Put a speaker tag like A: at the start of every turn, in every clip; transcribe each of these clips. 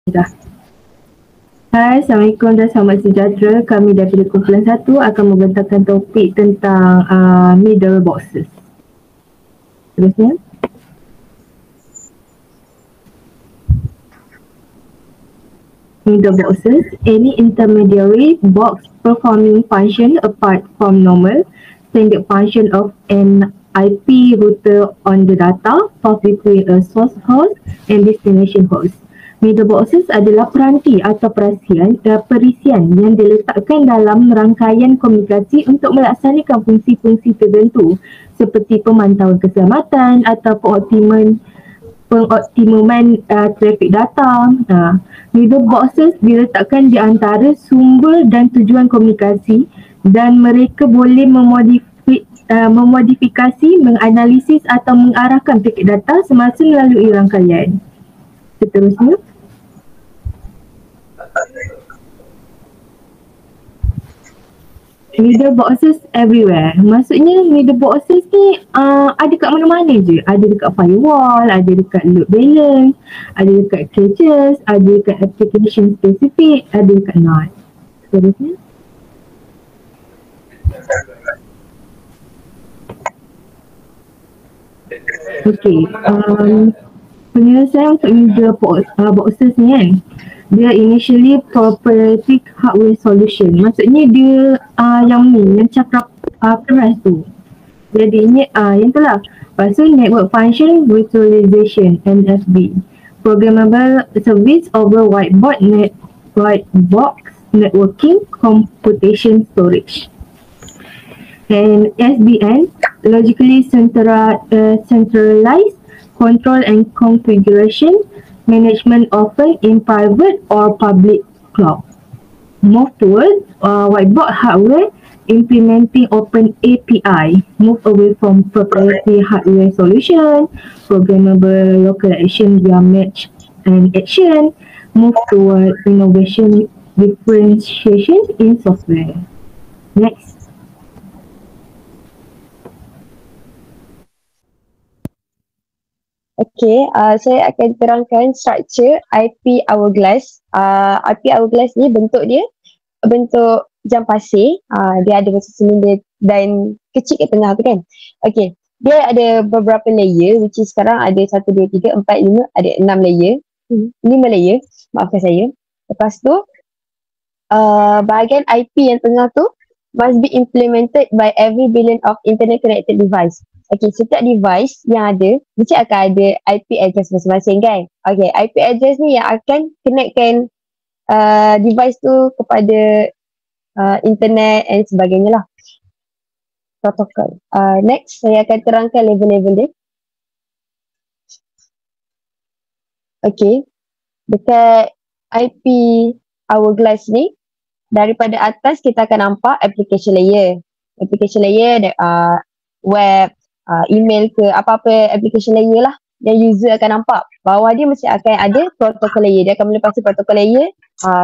A: Dah. Hai, Assalamualaikum dan selamat sejahtera. Kami daripada kumpulan 1 akan membentangkan topik tentang middle boxes. Terusnya. Middle boxes, any intermediary box performing function apart from normal standard function of an IP router on the data path between a source host and destination host. Middle boxes adalah peranti atau perisian yang diletakkan dalam rangkaian komunikasi untuk melaksanakan fungsi-fungsi tertentu seperti pemantauan keselamatan atau pengoptimuman trafik data. Middle boxes diletakkan di antara sumber dan tujuan komunikasi dan mereka boleh memodifikasi, menganalisis atau mengarahkan paket data semasa melalui rangkaian. Seterusnya. Middle boxes everywhere. Maksudnya middle boxes ni ada kat mana-mana je. Ada dekat firewall, ada dekat load balance, ada dekat caches, ada dekat application specific, ada dekat NAT. Seterusnya. Okay. Penyelesaian untuk middle boxes ni kan, dia initially proprietary hardware solution. Maksudnya dia yang cakap keras tu. Jadinya yang tu lah. Lepas tu network function virtualization NFV. Programmable service over whitebox networking computation storage. And SDN, logically centralized control and configuration management often in private or public cloud. Move towards whiteboard hardware implementing open API. Move away from proprietary hardware solution, programmable local action via match and action. Move toward innovation differentiation in software. Next.
B: Okay, saya akan terangkan struktur IP Hourglass. IP Hourglass ni bentuk jam pasir. Dia ada macam silinder dan kecil kat tengah tu kan. Okay, dia ada beberapa layer which is sekarang ada 1, 2, 3, 4, 5, ada 6 layer. 5 layer, maafkan saya. Lepas tu, bahagian IP yang tengah tu must be implemented by every billion of internet connected device. Okay, setiap device yang ada, mesti akan ada IP address masing-masing kan. Okay, IP address ni yang akan connectkan device tu kepada internet dan sebagainya lah. Protokol. Next, saya akan terangkan level-level dia. Okay, dekat IP Hourglass ni, daripada atas kita akan nampak application layer. Application layer, web, email ke apa-apa application layer lah yang user akan nampak. Bawah dia mesti akan ada protocol layer. Dia akan melepasi protocol layer,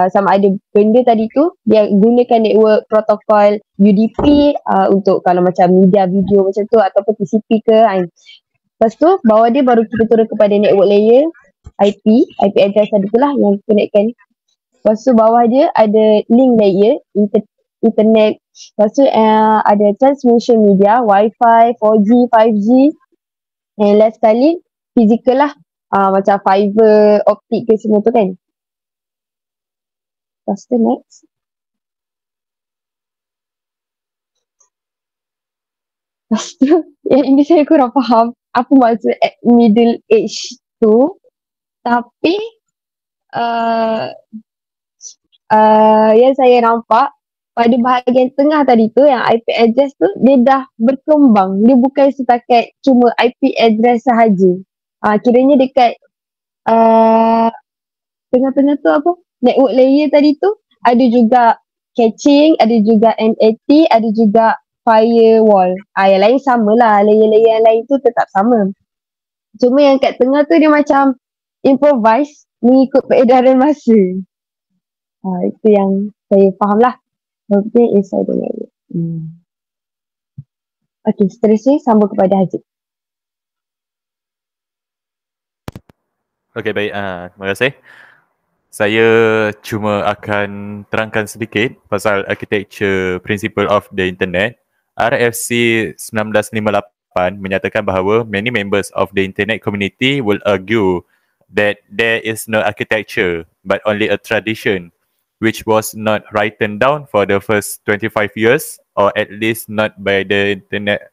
B: sama ada benda tadi tu dia gunakan network protokol UDP untuk kalau macam media video macam tu ataupun TCP ke. Lepas tu bawah dia baru kita turun kepada network layer IP address tadi tu lah yang connectkan. Lepas tu bawah dia ada link layer internet. Lepas tu ada transmission media, Wi-Fi, 4G, 5G. And last sekali, physical lah. Macam fiber, optik ke semua tu kan. Lepas tu next. Lepas tu, yang ini saya kurang faham apa maksud middle age tu. Tapi, yang saya nampak, pada bahagian tengah tadi tu yang IP address tu dia dah berkembang. Dia bukan setakat cuma IP address sahaja. Kiranya dekat tengah-tengah tu apa? Network layer tadi tu ada juga caching, ada juga NAT, ada juga firewall. Yang lain samalah, layer-layer yang lain tu tetap sama. Cuma yang kat tengah tu dia macam improvise mengikut peredaran masa. Itu yang saya faham lah. Okay, inside the layer. Okay, seterusnya sambung kepada Haziq.
C: Okay, baik. Terima kasih. Saya cuma akan terangkan sedikit pasal architecture principle of the internet. RFC 1958 menyatakan bahawa many members of the internet community will argue that there is no architecture but only a tradition which was not written down for the first 25 years or at least not by the internet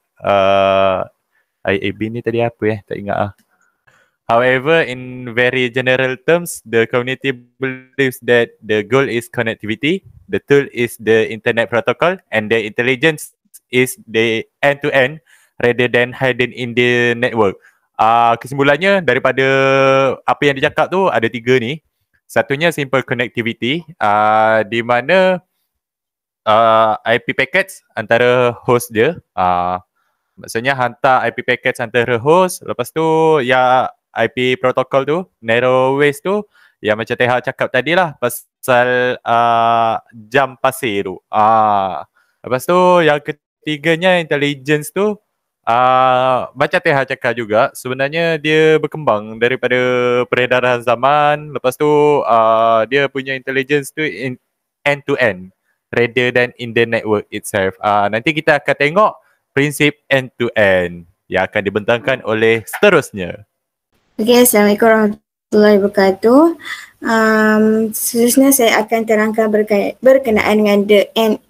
C: IAB ni tadi apa tak ingat ah. However, in very general terms, the community believes that the goal is connectivity, the tool is the internet protocol, and the intelligence is the end-to-end rather than hidden in the network. Kesimpulannya daripada apa yang dicakap tu ada tiga ni. Satunya simple connectivity, di mana IP packets antara host dia, maksudnya hantar IP packets antara host, lepas tu ya IP protokol tu, narrow ways tu, yang macam Teha cakap tadi lah pasal jam pasir tu. Lepas tu yang ketiganya intelligence tu, macam Teha cakap juga, sebenarnya dia berkembang daripada peredaran zaman. Lepas tu dia punya intelligence tu end to end rather than in the network itself. Nanti kita akan tengok prinsip end to end yang akan dibentangkan oleh seterusnya.
D: Okay, Assalamualaikum warahmatullahi wabarakatuh. Seterusnya saya akan terangkan berkenaan dengan the end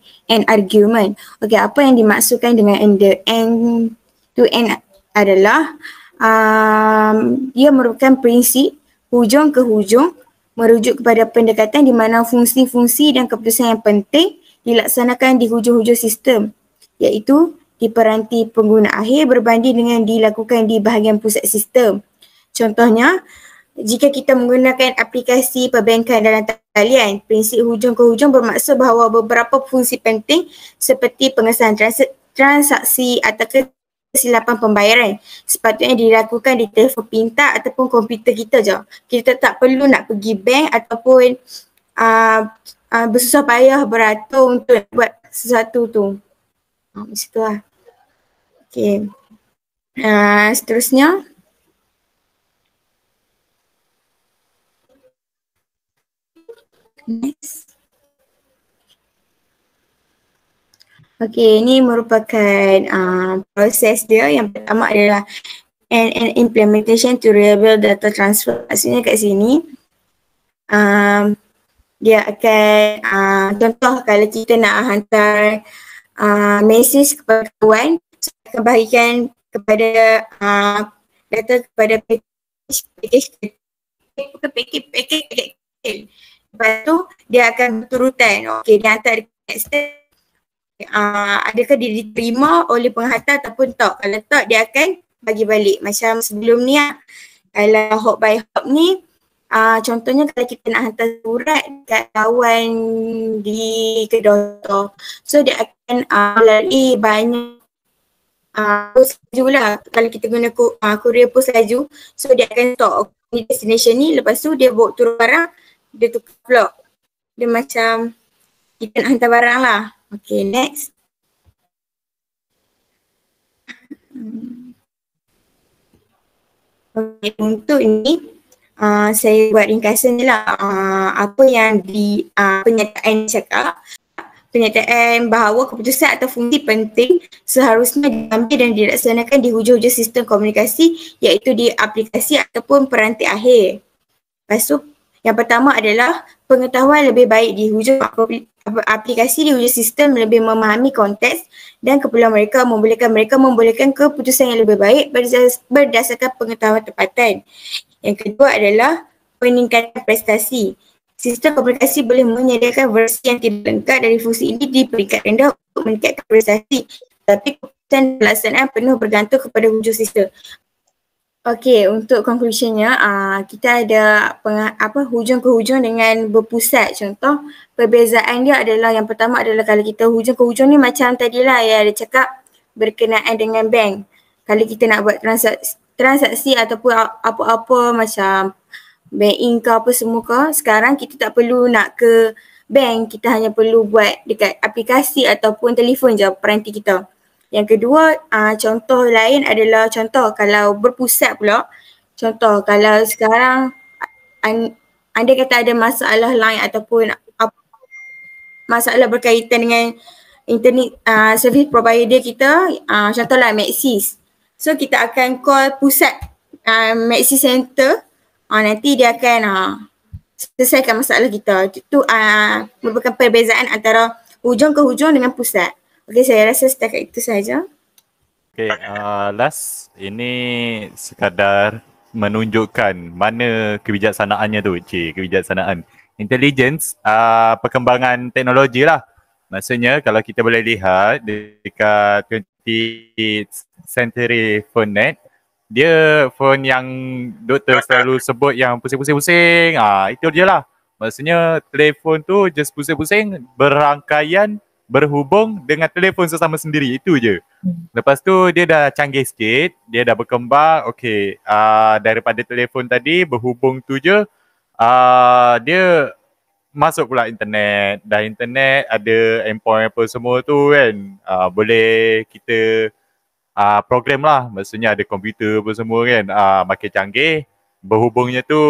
D: argument. Okay, apa yang dimaksudkan dengan the end to end adalah dia merupakan prinsip hujung ke hujung merujuk kepada pendekatan di mana fungsi-fungsi dan keputusan yang penting dilaksanakan di hujung-hujung sistem, iaitu di peranti pengguna akhir berbanding dengan dilakukan di bahagian pusat sistem. Contohnya, jika kita menggunakan aplikasi perbankan dalam talian, prinsip hujung ke hujung bermaksud bahawa beberapa fungsi penting seperti pengesahan transaksi atau kesilapan pembayaran sepatutnya dilakukan di telefon pintar ataupun komputer kita je. Kita tak perlu nak pergi bank ataupun bersusah payah beratur untuk buat sesuatu tu. Macam tu lah. Okay. Seterusnya. Next. Okay, ini merupakan proses dia. Yang pertama adalah an implementation to reliable data transfer. Maksudnya kat sini dia akan contoh kalau kita nak hantar message kepada kawan, akan bahagikan kepada data kepada package. Lepas tu dia akan berturutan. Okey, dia hantar next adakah dia diterima oleh penghantar ataupun tak. Kalau tak, dia akan bagi balik. Macam sebelum ni kalau hop by hop ni, contohnya kalau kita nak hantar surat kat kawan di Kedah, so dia akan melalui banyak post laju lah. Kalau kita guna courier post laju, so dia akan stok di destination ni, lepas tu dia bawa turun barang, dia tukar blok. Dia macam kita nak hantar barang lah. Okay, next. Okay, untuk ni saya buat ringkasan je lah. Apa yang penyataan cakap, penyataan bahawa keputusan atau fungsi penting seharusnya diambil dan dilaksanakan di hujung-hujung sistem komunikasi, iaitu di aplikasi ataupun peranti akhir. Lepas tu, yang pertama adalah pengetahuan lebih baik di hujung aplikasi, di hujung sistem lebih memahami konteks dan keperluan mereka, membolehkan keputusan yang lebih baik berdasarkan pengetahuan tempatan. Yang kedua adalah peningkatan prestasi. Sistem komunikasi boleh menyediakan versi yang tidak lengkap dari fungsi ini di peringkat rendah untuk meningkatkan prestasi, tapi keputusan pelaksanaan penuh bergantung kepada hujung sistem. Okey, untuk conclusionnya, kita ada hujung ke hujung dengan berpusat. Contoh, perbezaan dia adalah yang pertama adalah kalau kita hujung ke hujung ni macam tadilah yang ada cakap berkenaan dengan bank. Kalau kita nak buat transaksi ataupun apa-apa macam banking ke apa semua ke, sekarang kita tak perlu nak ke bank, kita hanya perlu buat dekat aplikasi ataupun telefon je peranti kita. Yang kedua, contoh lain adalah contoh kalau berpusat pula. Contoh kalau sekarang andai kata ada masalah lain ataupun masalah berkaitan dengan internet service provider kita, contohlah Maxis. So kita akan call pusat Maxis Center, nanti dia akan selesaikan masalah kita. Itu merupakan perbezaan antara hujung ke hujung dengan pusat. Okey, saya rasa setakat itu sahaja.
C: Okay, last ini sekadar menunjukkan mana kebijaksanaannya tu, kebijaksanaan. Intelligence, perkembangan teknologi lah. Maksudnya kalau kita boleh lihat dekat 20th century phone net, dia phone yang doktor selalu sebut yang pusing-pusing-pusing, itu je lah. Maksudnya telefon tu just pusing-pusing berangkaian berhubung dengan telefon sesama sendiri, itu je. Lepas tu dia dah canggih sikit, dia dah berkembang. Okay, daripada telefon tadi berhubung tu je, dia masuk pula internet. Dah internet ada endpoint apa semua tu kan, boleh kita program lah. Maksudnya ada komputer apa semua kan, makin canggih. Berhubungnya tu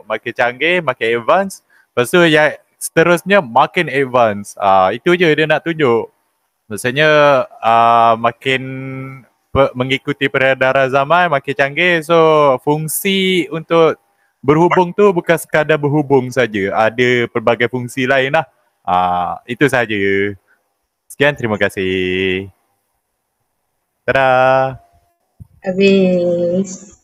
C: makin canggih, makin advance. Lepas tu yang seterusnya makin advance. Itu je dia nak tunjuk. Maksudnya makin mengikuti peredaran zaman makin canggih. So fungsi untuk berhubung tu bukan sekadar berhubung saja. Ada pelbagai fungsi lain lah. Itu saja. Sekian, terima kasih. Tada!
D: Habis.